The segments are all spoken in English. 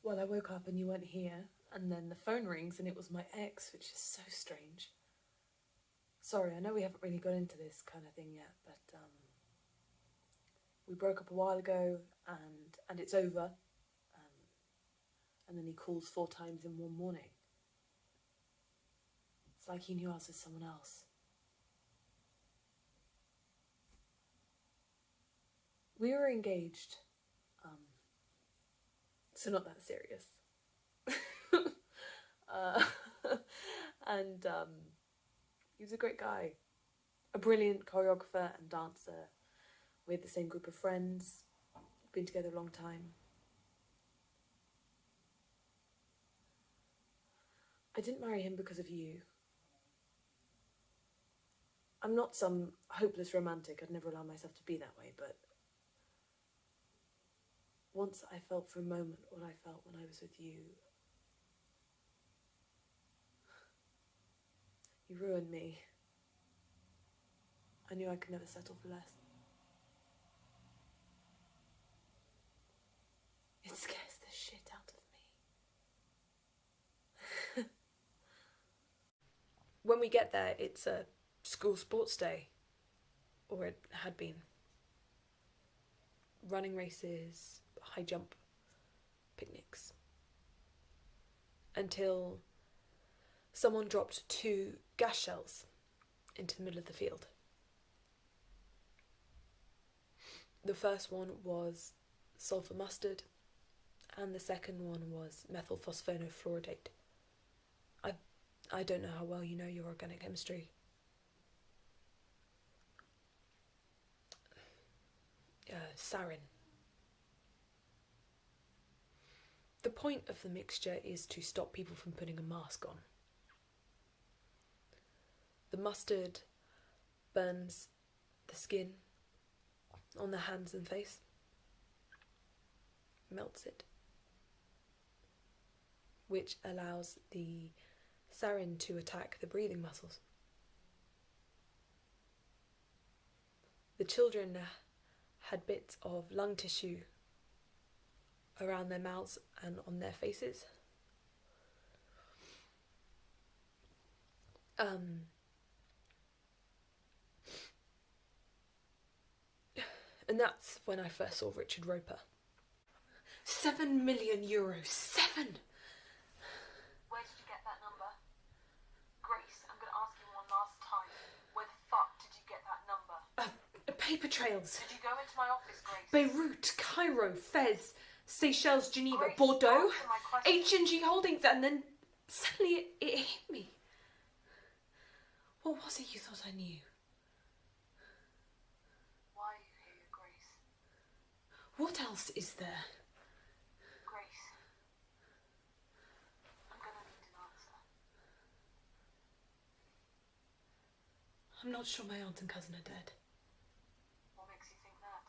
Well, I woke up and you weren't here, and then the phone rings and it was my ex, which is so strange. Sorry, I know we haven't really got into this kind of thing yet, but we broke up a while ago, and it's over. And then he calls 4 times in one morning. It's like he knew I was with someone else. We were engaged, so not that serious. And he was a great guy, a brilliant choreographer and dancer. We had the same group of friends, been together a long time. I didn't marry him because of you. I'm not some hopeless romantic, I'd never allow myself to be that way, but once I felt for a moment what I felt when I was with you. You ruined me. I knew I could never settle for less. It scares the shit out of me. When we get there, it's a school sports day, or it had been. Running races, high jump, picnics. Until someone dropped 2 gas shells into the middle of the field. The first one was sulfur mustard, and the second one was methylphosphonofluoridate. I don't know how well you know your organic chemistry. Sarin. The point of the mixture is to stop people from putting a mask on. The mustard burns the skin on the hands and face, melts it, which allows the sarin to attack the breathing muscles. The children had bits of lung tissue around their mouths and on their faces. And that's when I first saw Richard Roper. €7 million. 7! Where did you get that number? Grace, I'm going to ask you one last time. Where the fuck did you get that number? Paper trails. Did you go into my office, Grace? Beirut, Cairo, Fez, Seychelles, Geneva, Grace, Bordeaux, answer my question. H&G Holdings, and then suddenly it hit me. What was it you thought I knew? Why are you here, Grace? What else is there? Grace, I'm going to need an answer. I'm not sure my aunt and cousin are dead. What makes you think that?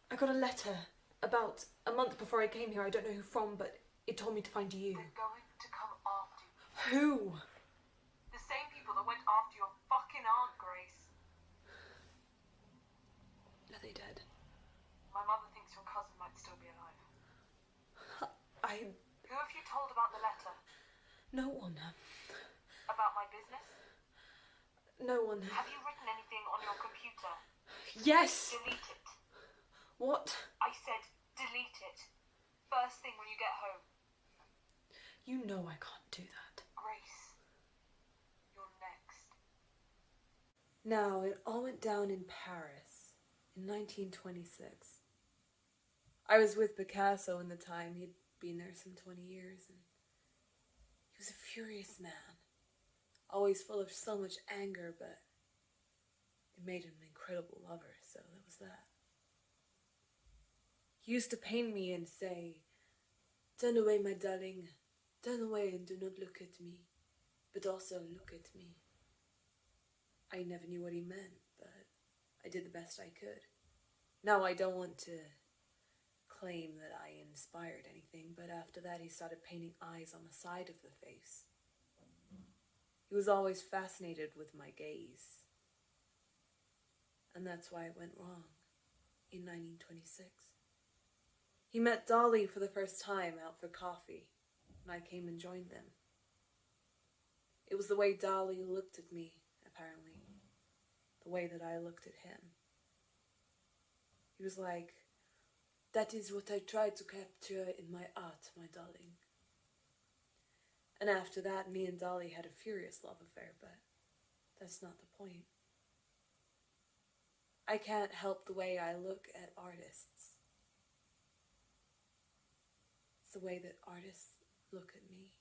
I got a letter about a month before I came here. I don't know who from, but it told me to find you. They're going to come after you. Who? The same people that went after your fucking aunt, Grace. Are they dead? My mother thinks your cousin might still be alive. Who have you told about the letter? No one. About my business? No one. Have you written anything on your computer? Yes! Delete it. What? I said delete it. First thing when you get home. You know I can't do that. Grace, you're next. Now, it all went down in Paris in 1926. I was with Picasso in the time. He'd been there some 20 years, and he was a furious man. Always full of so much anger, but it made him an incredible lover, so that was that. He used to pain me and say, "Turn away, my darling. Turn away and do not look at me, but also look at me." I never knew what he meant, but I did the best I could. Now, I don't want to claim that I inspired anything, but after that he started painting eyes on the side of the face. He was always fascinated with my gaze. And that's why it went wrong in 1926. He met Dolly for the first time out for coffee, and I came and joined them. It was the way Dolly looked at me, apparently, the way that I looked at him. He was like, "That is what I tried to capture in my art, my darling." And after that, me and Dolly had a furious love affair, but that's not the point. I can't help the way I look at artists. It's the way that artists look at me.